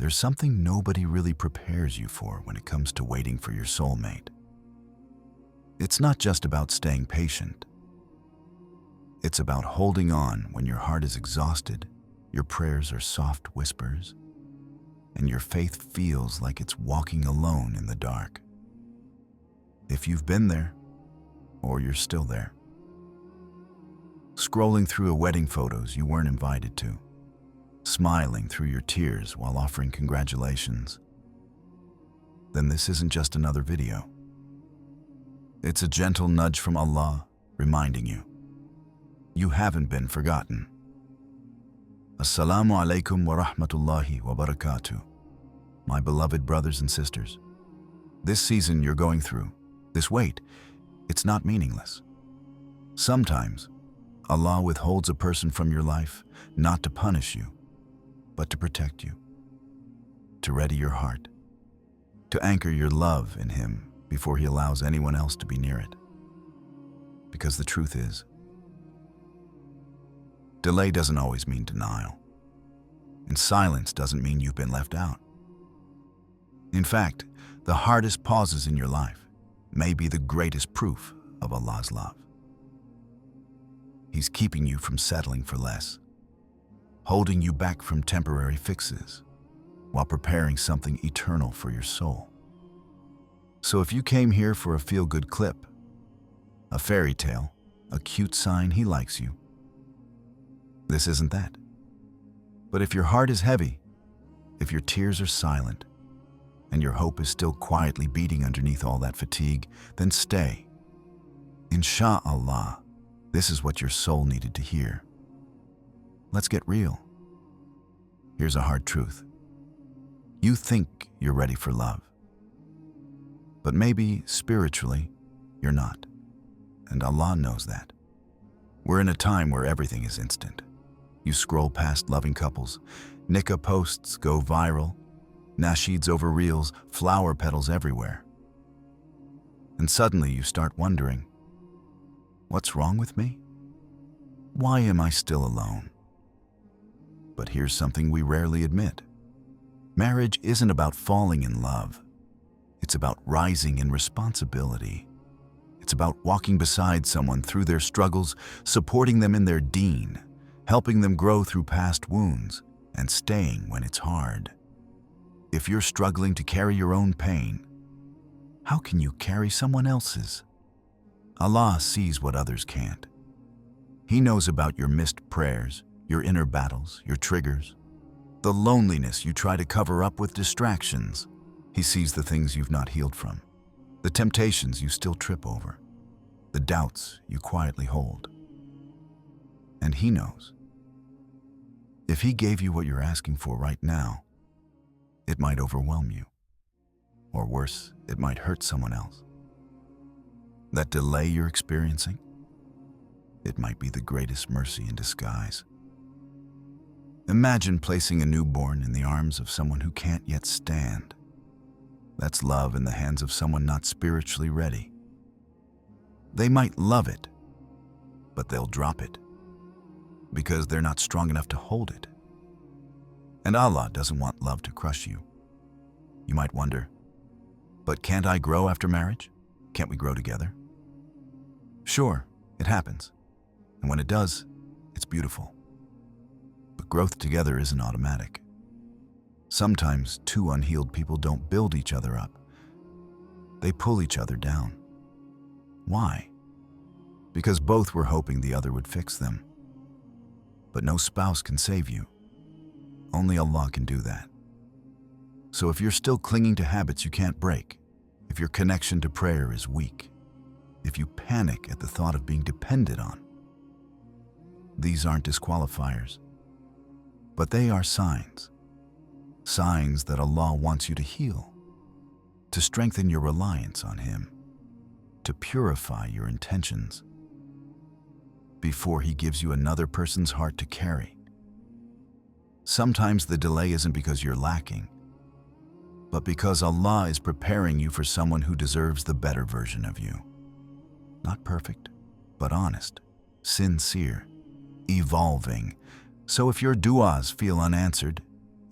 There's something nobody really prepares you for when it comes to waiting for your soulmate. It's not just about staying patient. It's about holding on when your heart is exhausted, your prayers are soft whispers, and your faith feels like it's walking alone in the dark. If you've been there, or you're still there, scrolling through wedding photos you weren't invited to, smiling through your tears while offering congratulations, then this isn't just another video. It's a gentle nudge from Allah reminding you, you haven't been forgotten. Assalamu alaikum wa rahmatullahi wa barakatuh. My beloved brothers and sisters, this season you're going through, this wait, it's not meaningless. Sometimes, Allah withholds a person from your life not to punish you, but to protect you, to ready your heart, to anchor your love in Him before He allows anyone else to be near it. Because the truth is, delay doesn't always mean denial, and silence doesn't mean you've been left out. In fact, the hardest pauses in your life may be the greatest proof of Allah's love. He's keeping you from settling for less, holding you back from temporary fixes, while preparing something eternal for your soul. So if you came here for a feel-good clip, a fairy tale, a cute sign He likes you, this isn't that. But if your heart is heavy, if your tears are silent, and your hope is still quietly beating underneath all that fatigue, then stay. Insha'Allah, this is what your soul needed to hear. Let's get real. Here's a hard truth. You think you're ready for love, but maybe spiritually, you're not. And Allah knows that. We're in a time where everything is instant. You scroll past loving couples, nikah posts go viral, nasheeds over reels, flower petals everywhere. And suddenly you start wondering, what's wrong with me? Why am I still alone? But here's something we rarely admit. Marriage isn't about falling in love. It's about rising in responsibility. It's about walking beside someone through their struggles, supporting them in their Deen, helping them grow through past wounds, and staying when it's hard. If you're struggling to carry your own pain, how can you carry someone else's? Allah sees what others can't. He knows about your missed prayers, your inner battles, your triggers, the loneliness you try to cover up with distractions. He sees the things you've not healed from, the temptations you still trip over, the doubts you quietly hold. And He knows. If He gave you what you're asking for right now, it might overwhelm you. Or worse, it might hurt someone else. That delay you're experiencing, it might be the greatest mercy in disguise. Imagine placing a newborn in the arms of someone who can't yet stand. That's love in the hands of someone not spiritually ready. They might love it, but they'll drop it because they're not strong enough to hold it. And Allah doesn't want love to crush you. You might wonder, but can't I grow after marriage? Can't we grow together? Sure, it happens. And when it does, it's beautiful. But growth together isn't automatic. Sometimes two unhealed people don't build each other up. They pull each other down. Why? Because both were hoping the other would fix them. But no spouse can save you. Only Allah can do that. So if you're still clinging to habits you can't break, if your connection to prayer is weak, if you panic at the thought of being depended on, these aren't disqualifiers, but they are signs. Signs that Allah wants you to heal, to strengthen your reliance on Him, to purify your intentions before He gives you another person's heart to carry. Sometimes the delay isn't because you're lacking, but because Allah is preparing you for someone who deserves the better version of you. Not perfect, but honest, sincere, evolving. So if your du'as feel unanswered,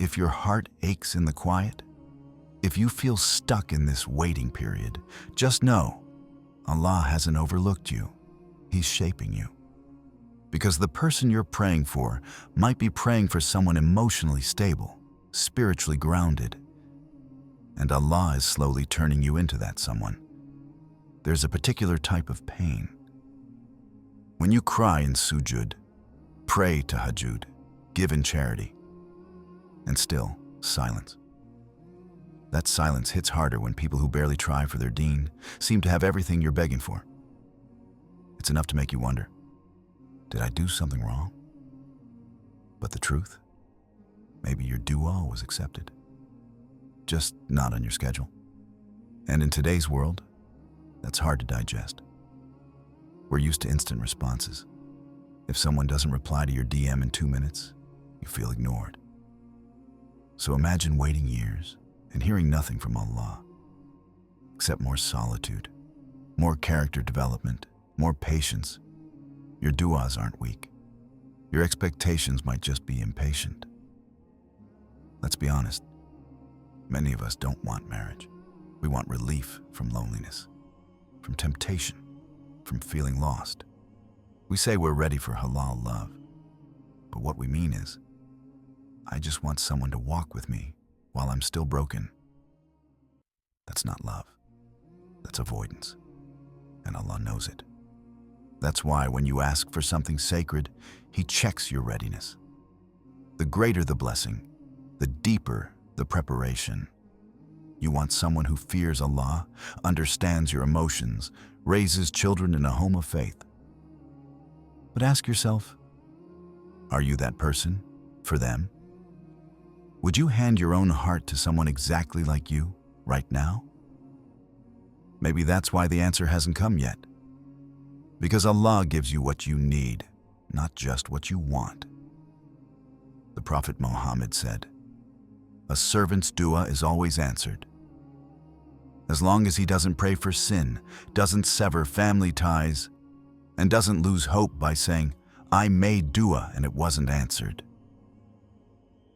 if your heart aches in the quiet, if you feel stuck in this waiting period, just know Allah hasn't overlooked you. He's shaping you. Because the person you're praying for might be praying for someone emotionally stable, spiritually grounded, and Allah is slowly turning you into that someone. There's a particular type of pain. When you cry in sujud, pray tahajjud, give in charity, and still silence. That silence hits harder when people who barely try for their deen seem to have everything you're begging for. It's enough to make you wonder, did I do something wrong? But the truth, maybe your dua was accepted, just not on your schedule. And in today's world, that's hard to digest. We're used to instant responses. If someone doesn't reply to your DM in 2 minutes, you feel ignored. So imagine waiting years and hearing nothing from Allah, except more solitude, more character development, more patience. Your du'as aren't weak. Your expectations might just be impatient. Let's be honest, many of us don't want marriage. We want relief from loneliness, from temptation, from feeling lost. We say we're ready for halal love, but what we mean is, I just want someone to walk with me while I'm still broken. That's not love. That's avoidance. And Allah knows it. That's why when you ask for something sacred, He checks your readiness. The greater the blessing, the deeper the preparation. You want someone who fears Allah, understands your emotions, raises children in a home of faith. But ask yourself, are you that person for them? Would you hand your own heart to someone exactly like you right now? Maybe that's why the answer hasn't come yet. Because Allah gives you what you need, not just what you want. The Prophet Muhammad said, "A servant's dua is always answered. As long as he doesn't pray for sin, doesn't sever family ties, and doesn't lose hope by saying, 'I made dua and it wasn't answered.'"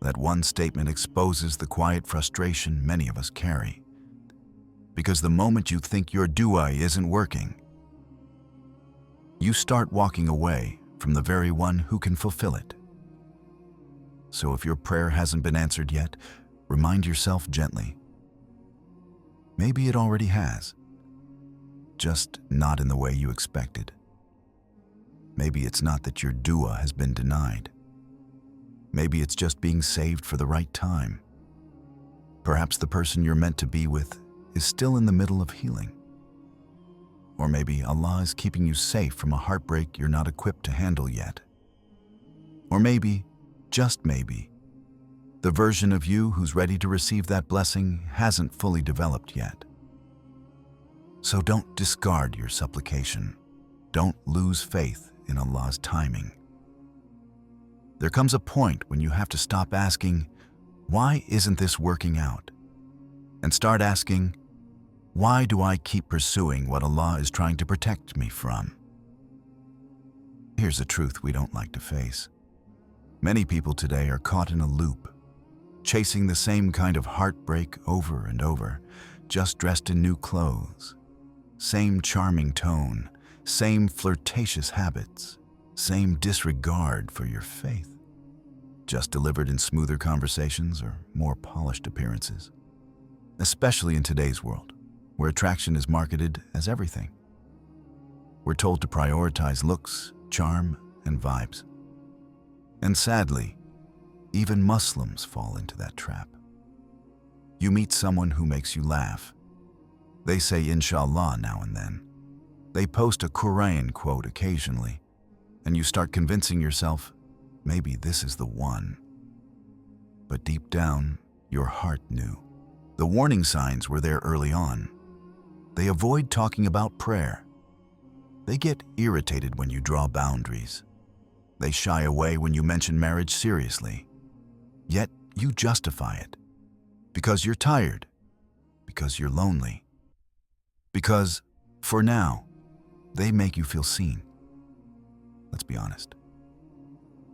That one statement exposes the quiet frustration many of us carry. Because the moment you think your dua isn't working, you start walking away from the very one who can fulfill it. So if your prayer hasn't been answered yet, remind yourself gently. Maybe it already has, just not in the way you expected. Maybe it's not that your dua has been denied. Maybe it's just being saved for the right time. Perhaps the person you're meant to be with is still in the middle of healing. Or maybe Allah is keeping you safe from a heartbreak you're not equipped to handle yet. Or maybe, just maybe, the version of you who's ready to receive that blessing hasn't fully developed yet. So don't discard your supplication. Don't lose faith in Allah's timing. There comes a point when you have to stop asking, "Why isn't this working out?" and start asking, "Why do I keep pursuing what Allah is trying to protect me from?" Here's a truth we don't like to face. Many people today are caught in a loop, chasing the same kind of heartbreak over and over, just dressed in new clothes. Same charming tone, same flirtatious habits, same disregard for your faith, just delivered in smoother conversations or more polished appearances. Especially in today's world, where attraction is marketed as everything. We're told to prioritize looks, charm, and vibes. And sadly, even Muslims fall into that trap. You meet someone who makes you laugh. They say inshallah now and then. They post a Quran quote occasionally, and you start convincing yourself, maybe this is the one. But deep down, your heart knew. The warning signs were there early on. They avoid talking about prayer. They get irritated when you draw boundaries. They shy away when you mention marriage seriously. Yet you justify it. Because you're tired. Because you're lonely. Because, for now, they make you feel seen. Let's be honest.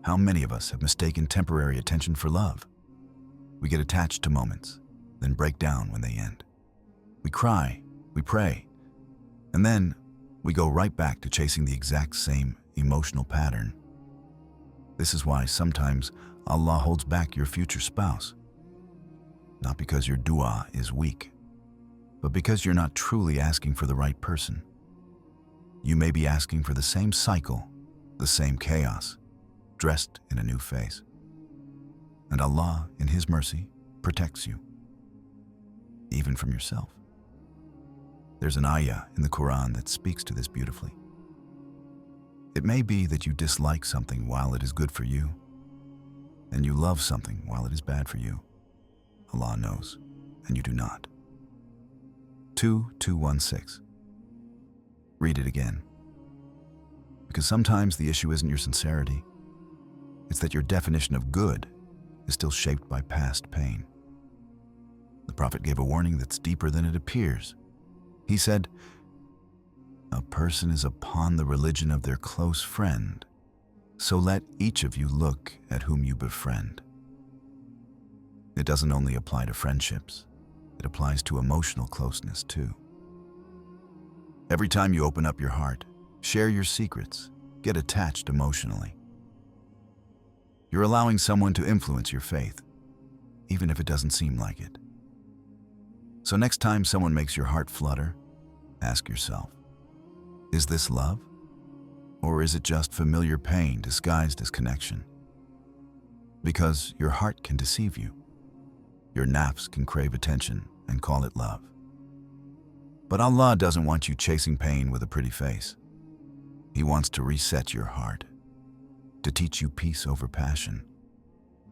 How many of us have mistaken temporary attention for love? We get attached to moments, then break down when they end. We cry, we pray, and then we go right back to chasing the exact same emotional pattern. This is why sometimes Allah holds back your future spouse. Not because your dua is weak, but because you're not truly asking for the right person. You may be asking for the same cycle, the same chaos, dressed in a new face. And Allah, in His mercy, protects you, even from yourself. There's an ayah in the Quran that speaks to this beautifully. It may be that you dislike something while it is good for you, and you love something while it is bad for you. Allah knows, and you do not. 2216. Read it again. Because sometimes the issue isn't your sincerity, it's that your definition of good is still shaped by past pain. The Prophet gave a warning that's deeper than it appears. He said, "A person is upon the religion of their close friend, so let each of you look at whom you befriend." It doesn't only apply to friendships, it applies to emotional closeness too. Every time you open up your heart, share your secrets, get attached emotionally, you're allowing someone to influence your faith, even if it doesn't seem like it. So next time someone makes your heart flutter, ask yourself, is this love? Or is it just familiar pain disguised as connection? Because your heart can deceive you. Your nafs can crave attention and call it love. But Allah doesn't want you chasing pain with a pretty face. He wants to reset your heart, to teach you peace over passion,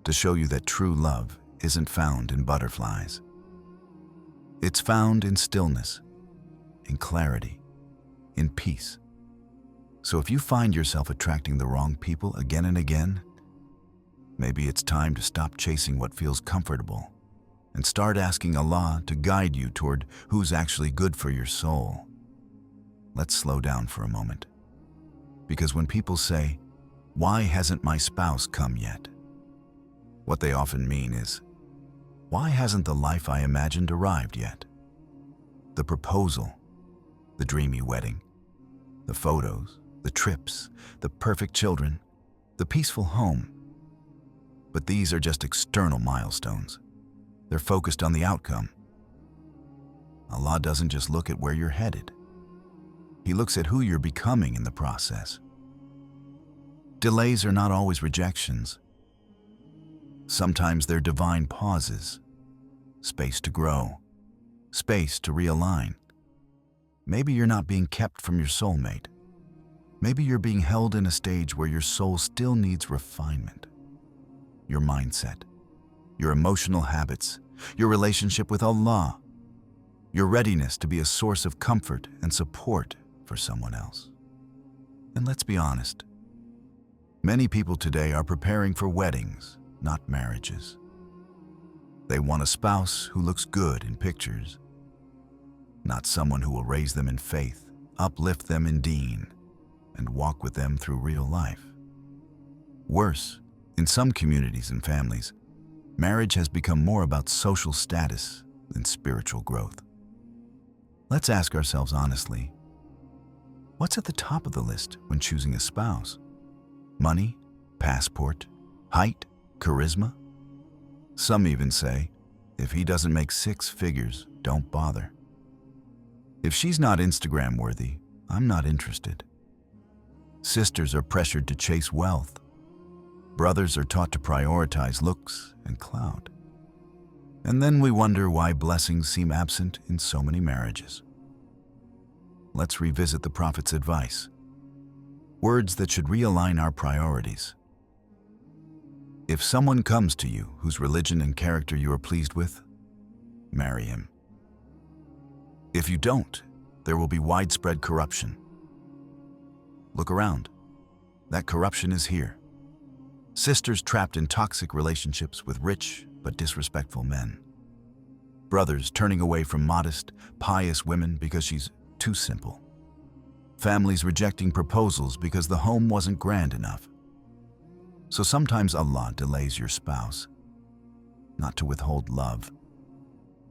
to show you that true love isn't found in butterflies. It's found in stillness, in clarity, in peace. So if you find yourself attracting the wrong people again and again, maybe it's time to stop chasing what feels comfortable and start asking Allah to guide you toward who's actually good for your soul. Let's slow down for a moment. Because when people say, "Why hasn't my spouse come yet?" what they often mean is, why hasn't the life I imagined arrived yet? The proposal, the dreamy wedding, the photos, the trips, the perfect children, the peaceful home. But these are just external milestones. They're focused on the outcome. Allah doesn't just look at where you're headed. He looks at who you're becoming in the process. Delays are not always rejections. Sometimes they're divine pauses, space to grow, space to realign. Maybe you're not being kept from your soulmate. Maybe you're being held in a stage where your soul still needs refinement. Your mindset, your emotional habits, your relationship with Allah, your readiness to be a source of comfort and support for someone else. And let's be honest, many people today are preparing for weddings, not marriages. They want a spouse who looks good in pictures, not someone who will raise them in faith, uplift them in Deen, and walk with them through real life. Worse, in some communities and families, marriage has become more about social status than spiritual growth. Let's ask ourselves honestly, what's at the top of the list when choosing a spouse? Money, passport, height, charisma? Some even say, if he doesn't make 6 figures, don't bother. If she's not Instagram worthy, I'm not interested. Sisters are pressured to chase wealth. Brothers are taught to prioritize looks and clout. And then we wonder why blessings seem absent in so many marriages. Let's revisit the Prophet's advice. Words that should realign our priorities. If someone comes to you whose religion and character you are pleased with, marry him. If you don't, there will be widespread corruption. Look around. That corruption is here. Sisters trapped in toxic relationships with rich but disrespectful men. Brothers turning away from modest, pious women because she's too simple. Families rejecting proposals because the home wasn't grand enough. So sometimes Allah delays your spouse, not to withhold love,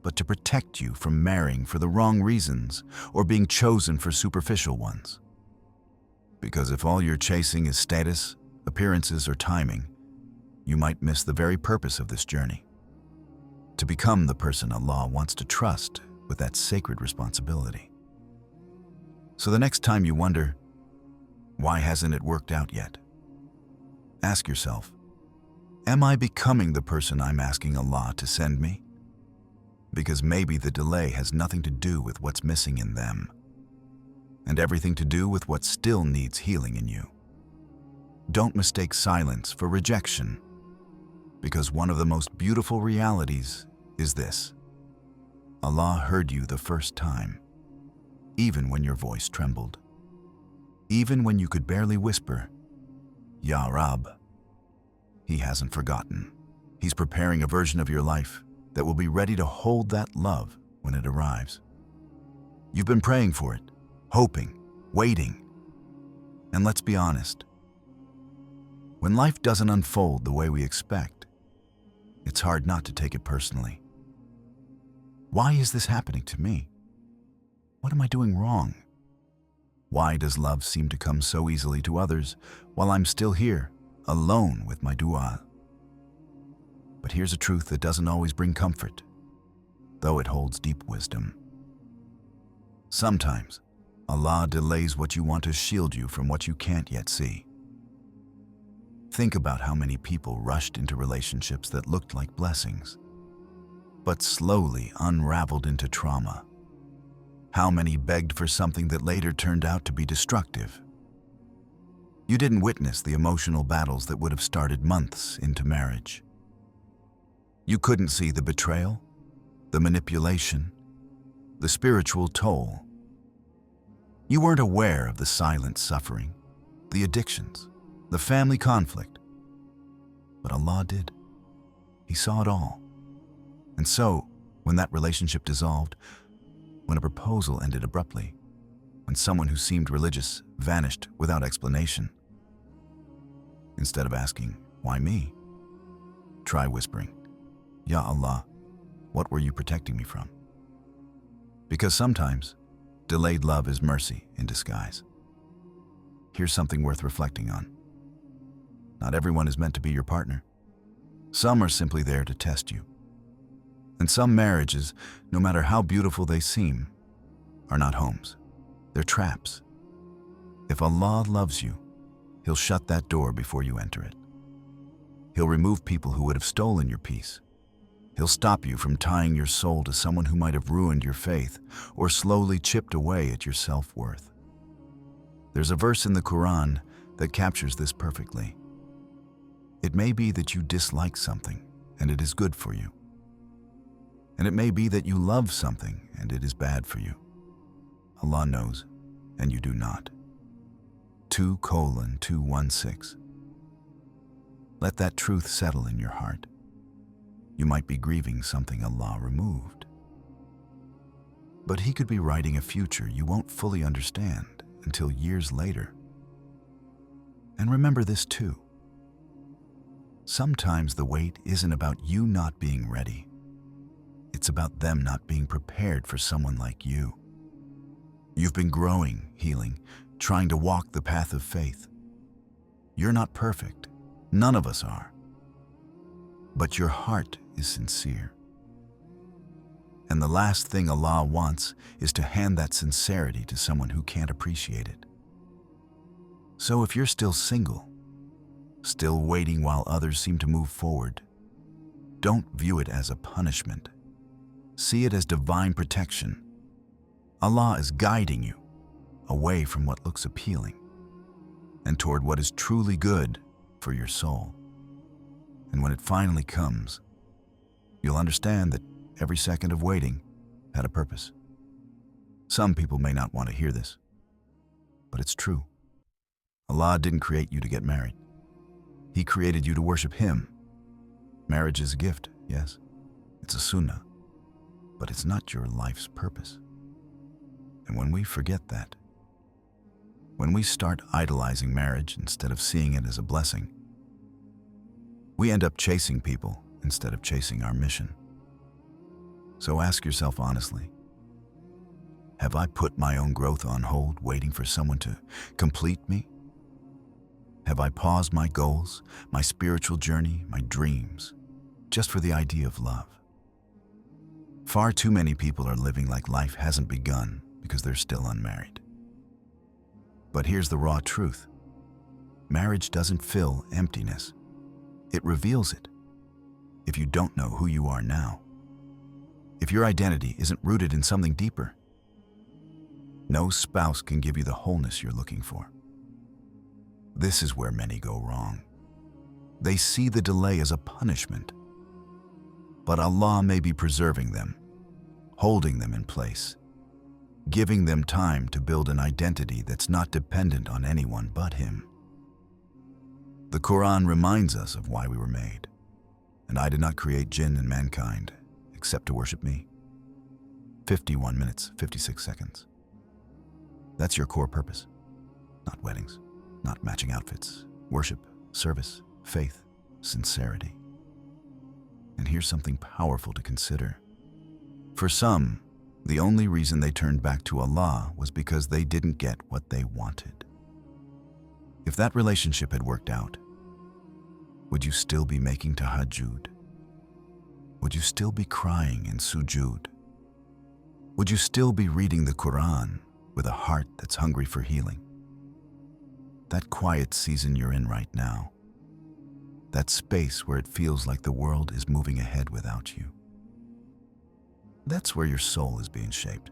but to protect you from marrying for the wrong reasons or being chosen for superficial ones. Because if all you're chasing is status, appearances, or timing, you might miss the very purpose of this journey: to become the person Allah wants to trust with that sacred responsibility. So the next time you wonder, why hasn't it worked out yet? Ask yourself, am I becoming the person I'm asking Allah to send me? Because maybe the delay has nothing to do with what's missing in them, and everything to do with what still needs healing in you. Don't mistake silence for rejection, because one of the most beautiful realities is this: Allah heard you the first time, even when your voice trembled, even when you could barely whisper, Ya Rab. He hasn't forgotten. He's preparing a version of your life that will be ready to hold that love when it arrives. You've been praying for it, hoping, waiting. And let's be honest, when life doesn't unfold the way we expect, it's hard not to take it personally. Why is this happening to me? What am I doing wrong? Why does love seem to come so easily to others while I'm still here, alone with my dua? But here's a truth that doesn't always bring comfort, though it holds deep wisdom. Sometimes, Allah delays what you want to shield you from what you can't yet see. Think about how many people rushed into relationships that looked like blessings, but slowly unraveled into trauma. How many begged for something that later turned out to be destructive? You didn't witness the emotional battles that would have started months into marriage. You couldn't see the betrayal, the manipulation, the spiritual toll. You weren't aware of the silent suffering, the addictions, the family conflict. But Allah did. He saw it all. And so, when that relationship dissolved, when a proposal ended abruptly, when someone who seemed religious vanished without explanation, instead of asking, why me? Try whispering, Ya Allah, what were you protecting me from? Because sometimes, delayed love is mercy in disguise. Here's something worth reflecting on. Not everyone is meant to be your partner. Some are simply there to test you. And some marriages, no matter how beautiful they seem, are not homes. They're traps. If Allah loves you, He'll shut that door before you enter it. He'll remove people who would have stolen your peace. He'll stop you from tying your soul to someone who might have ruined your faith or slowly chipped away at your self-worth. There's a verse in the Quran that captures this perfectly. It may be that you dislike something and it is good for you. And it may be that you love something and it is bad for you. Allah knows, and you do not. 2:216. Let that truth settle in your heart. You might be grieving something Allah removed. But He could be writing a future you won't fully understand until years later. And remember this too. Sometimes the wait isn't about you not being ready. It's about them not being prepared for someone like you. You've been growing, healing, trying to walk the path of faith. You're not perfect. None of us are. But your heart is sincere. And the last thing Allah wants is to hand that sincerity to someone who can't appreciate it. So if you're still single, still waiting while others seem to move forward, don't view it as a punishment. See it as divine protection. Allah is guiding you away from what looks appealing and toward what is truly good for your soul. And when it finally comes, you'll understand that every second of waiting had a purpose. Some people may not want to hear this, but it's true. Allah didn't create you to get married. He created you to worship Him. Marriage is a gift, yes. It's a sunnah, but it's not your life's purpose. And when we forget that, when we start idolizing marriage instead of seeing it as a blessing, we end up chasing people instead of chasing our mission. So ask yourself honestly, have I put my own growth on hold, waiting for someone to complete me? Have I paused my goals, my spiritual journey, my dreams, just for the idea of love? Far too many people are living like life hasn't begun because they're still unmarried. But here's the raw truth. Marriage doesn't fill emptiness. It reveals it. If you don't know who you are now, if your identity isn't rooted in something deeper, no spouse can give you the wholeness you're looking for. This is where many go wrong. They see the delay as a punishment, but Allah may be preserving them, holding them in place, giving them time to build an identity that's not dependent on anyone but Him. The Quran reminds us of why we were made. And I did not create jinn and mankind except to worship me. 51 minutes, 56 seconds. That's your core purpose. Not weddings, not matching outfits, worship, service, faith, sincerity. And here's something powerful to consider. For some, the only reason they turned back to Allah was because they didn't get what they wanted. If that relationship had worked out, would you still be making tahajjud? Would you still be crying in sujood? Would you still be reading the Quran with a heart that's hungry for healing? That quiet season you're in right now, that space where it feels like the world is moving ahead without you, that's where your soul is being shaped.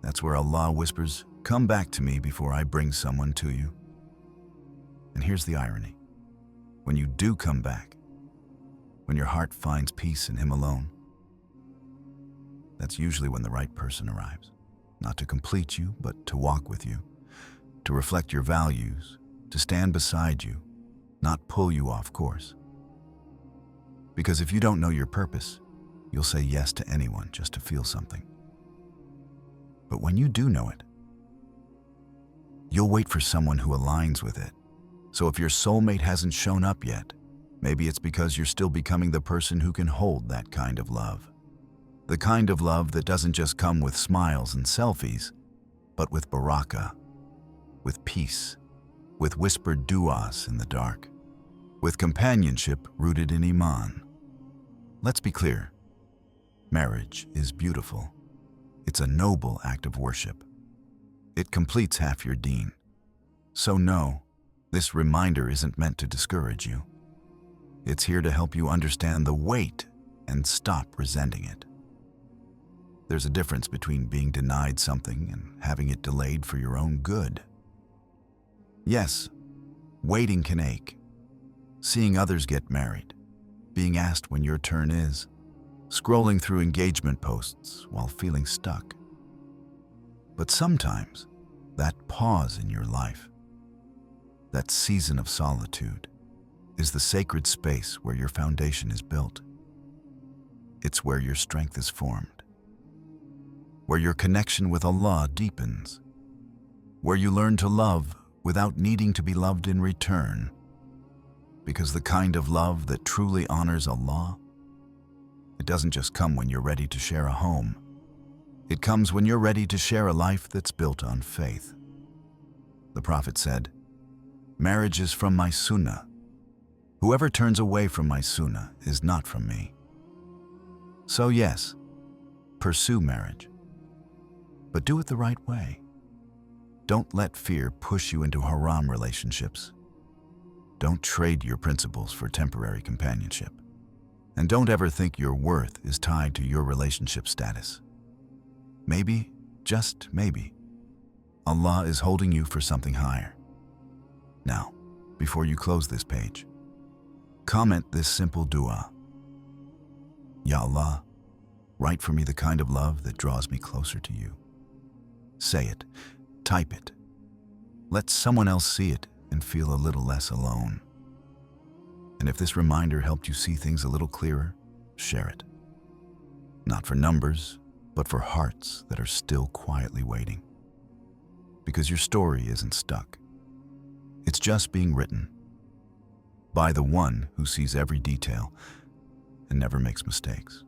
That's where Allah whispers, "Come back to me before I bring someone to you." And here's the irony. When you do come back, when your heart finds peace in Him alone, that's usually when the right person arrives. Not to complete you, but to walk with you, to reflect your values, to stand beside you, not pull you off course. Because if you don't know your purpose, you'll say yes to anyone just to feel something. But when you do know it, you'll wait for someone who aligns with it. So if your soulmate hasn't shown up yet, maybe it's because you're still becoming the person who can hold that kind of love. The kind of love that doesn't just come with smiles and selfies, but with barakah, with peace, with whispered du'as in the dark, with companionship rooted in iman. Let's be clear. Marriage is beautiful. It's a noble act of worship. It completes half your Deen. So no, this reminder isn't meant to discourage you. It's here to help you understand the weight and stop resenting it. There's a difference between being denied something and having it delayed for your own good. Yes, waiting can ache. Seeing others get married, being asked when your turn is, scrolling through engagement posts while feeling stuck. But sometimes, that pause in your life, that season of solitude, is the sacred space where your foundation is built. It's where your strength is formed, where your connection with Allah deepens, where you learn to love without needing to be loved in return, because the kind of love that truly honors Allah, it doesn't just come when you're ready to share a home. It comes when you're ready to share a life that's built on faith. The Prophet said, "Marriage is from my sunnah. Whoever turns away from my sunnah is not from me." So yes, pursue marriage, but do it the right way. Don't let fear push you into haram relationships. Don't trade your principles for temporary companionship. And don't ever think your worth is tied to your relationship status. Maybe, just maybe, Allah is holding you for something higher. Now, before you close this page, comment this simple dua. Ya Allah, write for me the kind of love that draws me closer to you. Say it, type it. Let someone else see it and feel a little less alone. And if this reminder helped you see things a little clearer, share it. Not for numbers, but for hearts that are still quietly waiting. Because your story isn't stuck. It's just being written by the one who sees every detail and never makes mistakes.